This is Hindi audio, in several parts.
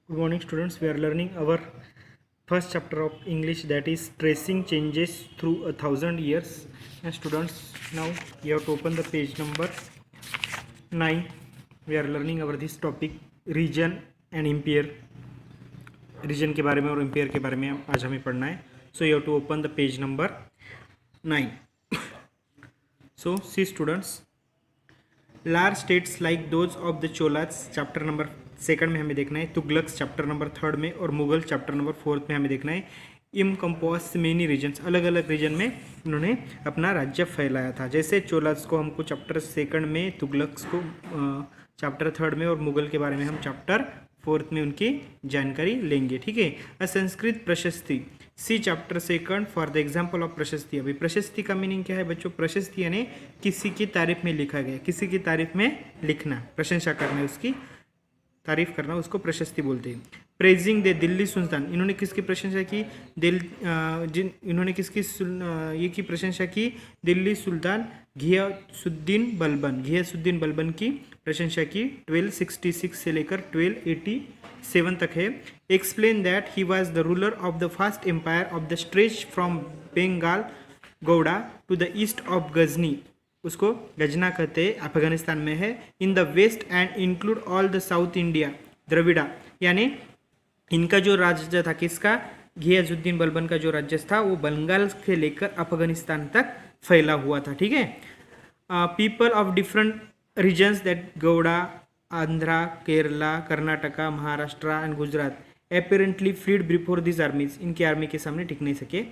Good morning, students. We are learning our first chapter of English, that is tracing changes through 1,000 years. And students, now you have to open the page number 9. We are learning our this topic region and empire. Region के बारे में और एम्पेयर के बारे में आज हमें पढ़ना है. So you have to open the page number 9. So see students, large states like those of the Cholas chapter number 2 में हमें देखना है, तुगलक्स चैप्टर नंबर 3 में और मुगल चैप्टर नंबर 4 में हमें देखना है. इम कंपोज मेनी रीजन्स, अलग अलग रीजन में इन्होंने अपना राज्य फैलाया था. जैसे चोलास को हमको चैप्टर 2 में, तुगलक्स को चैप्टर 3 में और मुगल के बारे में हम चैप्टर 4 में उनकी जानकारी लेंगे. ठीक है. अ संस्कृत प्रशस्ति, see chapter 2 for the example of प्रशस्ति. अभी प्रशस्ति का मीनिंग क्या है बच्चों? प्रशस्ति यानी किसी की तारीफ में लिखा गया, किसी की तारीफ में लिखना, प्रशंसा करना, उसकी तारीफ करना, उसको प्रशस्ति बोलते हैं. प्रेजिंग द दिल्ली सुल्तान, इन्होंने किसकी प्रशंसा की? इन्होंने किसकी ये की प्रशंसा की? दिल्ली सुल्तान घियासुद्दीन बलबन की प्रशंसा की. 1266 से लेकर 1287 तक है. Explain that he was the ruler of the first empire of the stretch from Bengal Gauda to the east of Ghazni. उसको गजना कहते हैं, अफगानिस्तान में है. In the west and include all the south India Dravida, यानी इनका जो राज्य था, किसका? घियासुद्दीन बलबन का जो राज्य था वो बंगाल से लेकर अफगानिस्तान तक फैला हुआ था. ठीक है. People of different regions that Gauda, Andhra, Kerala, Karnataka, Maharashtra and Gujarat apparently freed before this armies, इनकी आर्मी के सामने टिक नहीं सके.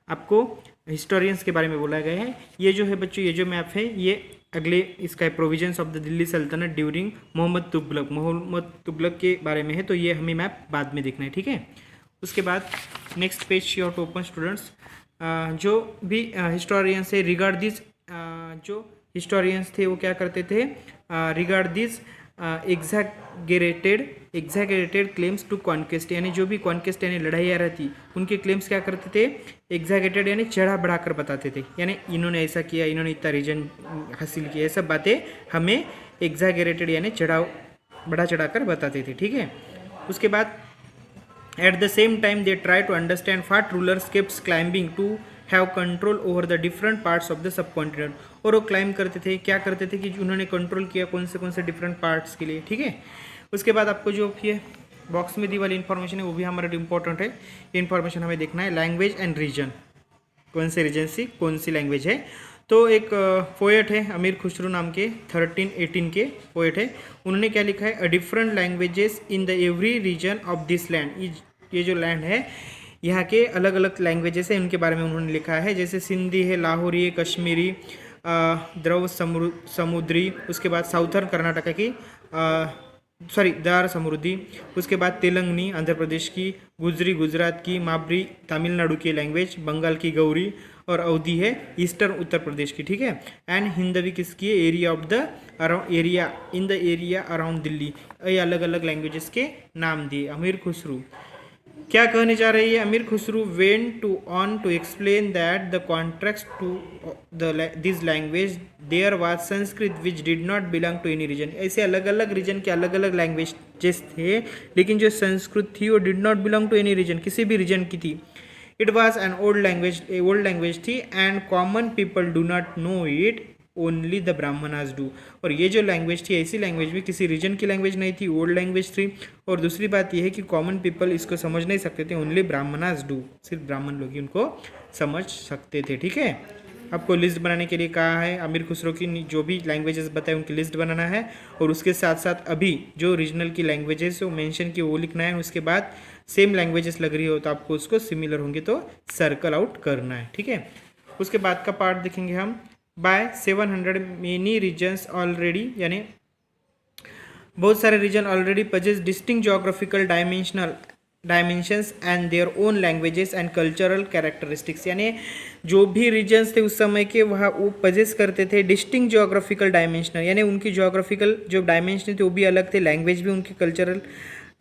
आपको हिस्टोरियंस के बारे में बोला गया है. ये जो है बच्चों, ये जो मैप है ये अगले इसका प्रोविजंस ऑफ द दिल्ली सल्तनत ड्यूरिंग मोहम्मद तुगलक के बारे में है, तो ये हमें मैप बाद में देखना है. ठीक है. उसके बाद next page you have to open students. जो भी हिस्टोरियंस है रिगार्ड दिस, जो हिस्टोरियंस थे वो क्या करते थे? Regard this exaggerated claims to conquest, यानी जो भी कॉन्क्वेस्ट यानी लड़ाइयाँ रहती उनके क्लेम्स क्या करते थे? एग्जैगरेटेड यानी चढ़ा बढ़ाकर बताते थे. यानी इन्होंने ऐसा किया, इन्होंने इतना रीजन हासिल किया, ये सब बातें हमें एग्जैगरेटेड यानी बढ़ा चढ़ाकर बताते थे. ठीक है. उसके बाद at the same time they try to understand what rulers kept climbing to have control over the different parts of the subcontinent. और वो क्लाइम करते थे, क्या करते थे कि उन्होंने कंट्रोल किया कौन से डिफरेंट पार्ट्स के लिए. ठीक है. उसके बाद आपको जो ये बॉक्स में दी वाली इन्फॉर्मेशन है वो भी हमारा इंपॉर्टेंट है. ये इन्फॉर्मेशन हमें देखना है. लैंग्वेज एंड रीजन, कौन से रीजन से कौन सी लैंग्वेज है. तो एक पोएट है अमीर खुसरो नाम के, 1318 के पोएट है. उन्होंने क्या लिखा है? A different languages in the every region of this land. ये जो लैंड है यहाँ के अलग अलग लैंग्वेजेस है, उनके बारे में उन्होंने लिखा है. जैसे सिंधी है, लाहौरी है, कश्मीरी, द्रव समुद्री, उसके बाद साउथर्न कर्नाटका की दार समुद्री, उसके बाद तेलंगनी आंध्र प्रदेश की, गुजरी गुजरात की, माबरी तमिलनाडु की लैंग्वेज, बंगाल की गौरी और अवधी है ईस्टर्न उत्तर प्रदेश की. ठीक है. एंड हिंदवी किसकी है? Area of the area in the area around Delhi. ये अलग अलग लैंग्वेजेस के नाम दिए. अमीर खुसरो क्या कहने जा रही है? Amir Khusro went to on to explain that the contract to this language there was Sanskrit which did not belong to any region. ऐसे अलग अलग रीजन के अलग अलग लैंग्वेजेस थे, लेकिन जो संस्कृत थी वो did not belong to any region, किसी भी रीजन की थी. It was an old language थी and common people do not know it, only the Brahmanas do. और ये जो लैंग्वेज थी, ऐसी लैंग्वेज भी किसी रीजन की लैंग्वेज नहीं थी, ओल्ड लैंग्वेज थी. और दूसरी बात यह है कि कॉमन पीपल इसको समझ नहीं सकते थे, ओनली ब्राह्मणास डू, सिर्फ ब्राह्मण लोग ही उनको समझ सकते थे. ठीक है. आपको लिस्ट बनाने के लिए कहा है. अमीर खुसरो की जो भी लैंग्वेजेस बताए उनकी लिस्ट बनाना है, और उसके साथ साथ अभी जो रीजनल की लैंग्वेजेस वो मेंशन की वो लिखना है. उसके बाद सेम लैंग्वेजेस लग रही हो तो आपको उसको सिमिलर होंगे तो सर्कल आउट करना है. ठीक है. उसके बाद का पार्ट देखेंगे हम. बाय 700 मेनी रीजन्स ऑलरेडी, यानी बहुत सारे region already possess distinct geographical dimensions and their own languages and cultural characteristics. यानी जो भी रीजन्स थे उस समय के वहाँ वो पजेस करते थे डिस्टिंक्ट जोग्राफिकल डायमेंशनल, यानी उनकी जोग्राफिकल जो डायमेंशन थे वो भी अलग थे, लैंग्वेज भी उनकी कल्चरल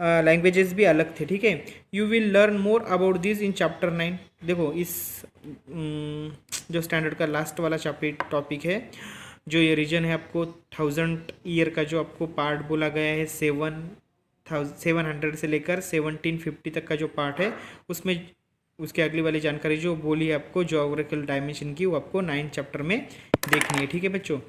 लैंग्वेजेस भी अलग थे. ठीक है. You will learn more about this in chapter 9. देखो इस जो स्टैंडर्ड का लास्ट वाला टॉपिक है, जो ये रीजन है, आपको 1000 ईयर का जो आपको पार्ट बोला गया है 7 700 से लेकर 1750 तक का जो पार्ट है उसमें उसके अगली वाली जानकारी जो बोली है आपको ज्योग्राफिकल डायमेंशन की, वो आपको 9 चैप्टर में देखनी है। ठीक है बच्चों।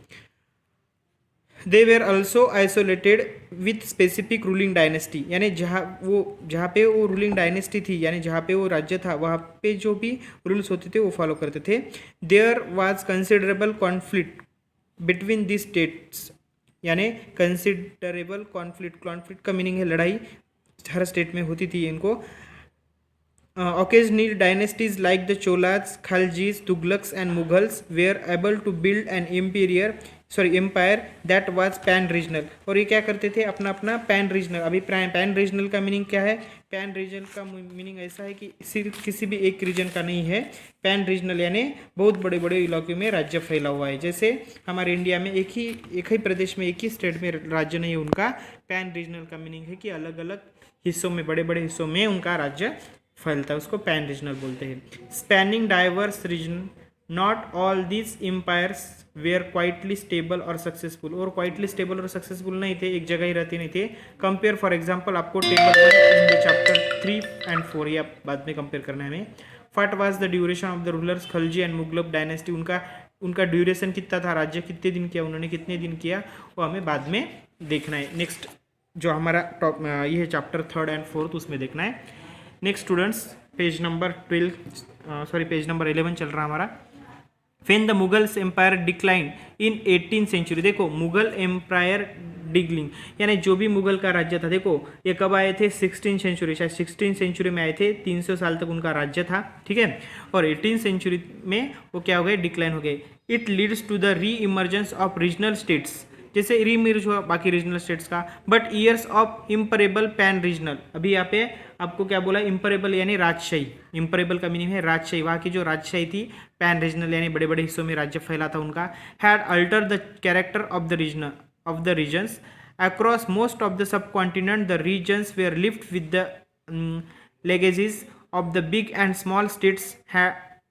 They were also isolated with specific ruling dynasty, यानी जहाँ पे वो रूलिंग डायनेस्टी थी, यानी जहाँ पे वो राज्य था वहाँ पे जो भी रूल्स होते थे वो फॉलो करते थे। There was considerable conflict between the states, यानी कंसिडरेबल कॉन्फ्लिक्ट का मीनिंग है लड़ाई, हर स्टेट में होती थी इनको। Occasionally dynasties like the Cholas, Khaljis, Tughlaqs and Mughals were able to build an empire that was pan-regional। और ये क्या करते थे, अपना अपना पैन रीजनल। अभी पैन रीजनल का मीनिंग क्या है? पैन रीजनल का मीनिंग ऐसा है कि सिर्फ किसी भी एक रीजन का नहीं है। पैन रीजनल यानी बहुत बड़े बड़े इलाकों में राज्य फैला हुआ है। जैसे हमारे इंडिया में एक ही प्रदेश में एक ही स्टेट में राज्य नहीं है, उनका पैन रीजनल का मीनिंग है कि अलग अलग हिस्सों में, बड़े बड़े हिस्सों में उनका राज्य फैलता है, उसको पैन रीजनल बोलते हैं। Spanning diverse region, not all this empires were quietly stable और सक्सेसफुल। और क्वाइटली स्टेबल और सक्सेसफुल नहीं थे, एक जगह ही रहते नहीं थे। कंपेयर फॉर एग्जांपल आपको table 1 in the chapter 3 and 4, ये आप बाद में कंपेयर करना है हमें। What was the duration of the rulers Khalji and मुगलक डायनेस्टी, उनका ड्यूरेशन कितना था, राज्य कितने दिन किया उन्होंने, कितने दिन किया, वो हमें बाद में देखना है। नेक्स्ट जो हमारा टॉप ये है चैप्टर 3 and 4, उसमें देखना है। नेक्स्ट स्टूडेंट्स पेज नंबर 11 चल रहा हमारा। When the Mughals empire declined in 18th century, देखो मुगल एम्पायर डिगलिंग, यानी जो भी मुगल का राज्य था, देखो ये कब आए थे, 16th सेंचुरी, शायद 16th सेंचुरी में आए थे। 300 साल तक उनका राज्य था, ठीक है। और 18th सेंचुरी में वो क्या हो गए, डिक्लाइन हो गए। It leads to the re emergence of regional states, जैसे रीइमर्ज हुआ बाकी रीजनल स्टेट्स का। But years of imperial pan regional, अभी यहाँ पे आपको क्या बोला, इम्परेबल यानी राजशाही। इम्परेबल का मीनिंग है राजशाही, वहाँ की जो राजशाही थी, पैन रीजनल यानी बड़े बड़े हिस्सों में राज्य फैला था उनका। Had alter the character of the regions across most of the subcontinent. The regions were left with the legacies of the big and small states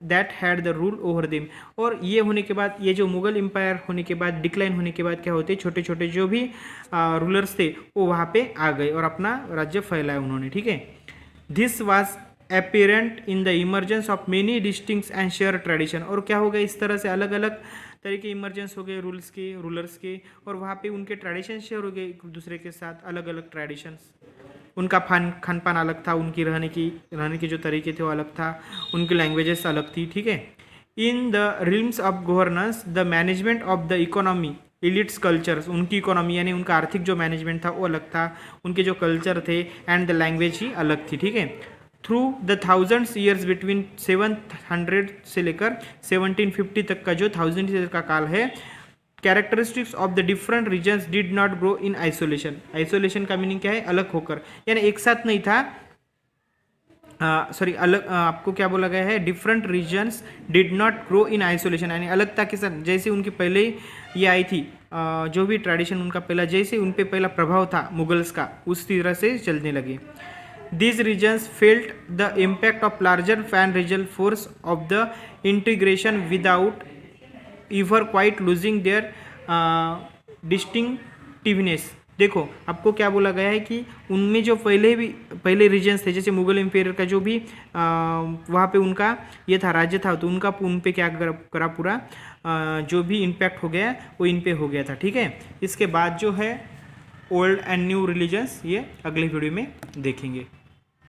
that had the rule over them. और ये होने के बाद, ये जो मुगल एम्पायर होने के बाद, डिक्लाइन होने के बाद क्या होते, छोटे छोटे जो भी रूलर्स थे वो वहाँ पे आ गए और अपना राज्य फैलाया उन्होंने, ठीक है। This was apparent in the emergence of many distinct and shared tradition। और क्या हो गया, इस तरह से अलग अलग तरह के इमर्जेंस हो गए रूलर्स के, और वहाँ पे उनके ट्रेडिशन शेयर हो गए एक दूसरे के साथ, अलग अलग ट्रेडिशंस। उनका खान पान अलग था, उनकी रहने के जो तरीके थे वो अलग था, उनकी लैंग्वेजेस अलग थी, ठीक है। In the realms of governance the management of the economy elites cultures, उनकी इकोनॉमी यानी उनका आर्थिक जो मैनेजमेंट था वो अलग था, उनके जो कल्चर थे एंड द लैंग्वेज ही अलग थी, ठीक है। Through the thousands years between 700 से लेकर 1750 तक का जो 1000 ईयर का काल है, characteristics of the different regions did not grow in isolation. Isolation का मीनिंग क्या है, अलग होकर, यानी एक साथ नहीं था, अलग, आपको क्या बोला गया है, different regions did not grow in isolation, यानी अलग था के साथ, जैसे उनकी पहले ये आई थी, जो भी ट्रेडिशन उनका पहला, जैसे उन पे पहला प्रभाव था मुगल्स का, उस तरह से चलने लगे। These regions felt the impact of larger pan-regional force of the integration without ever quite losing their distinctiveness। देखो आपको क्या बोला गया है कि उनमें जो पहले रीजन्स थे, जैसे मुगल एम्पायर का जो भी वहाँ पे उनका ये था, राज्य था, तो उनका उन पे क्या करा पूरा जो भी इम्पैक्ट हो गया वो इन पे हो गया था, ठीक है। इसके बाद जो है ओल्ड एंड न्यू रिलीजन्स, ये अगले वीडियो में देखेंगे।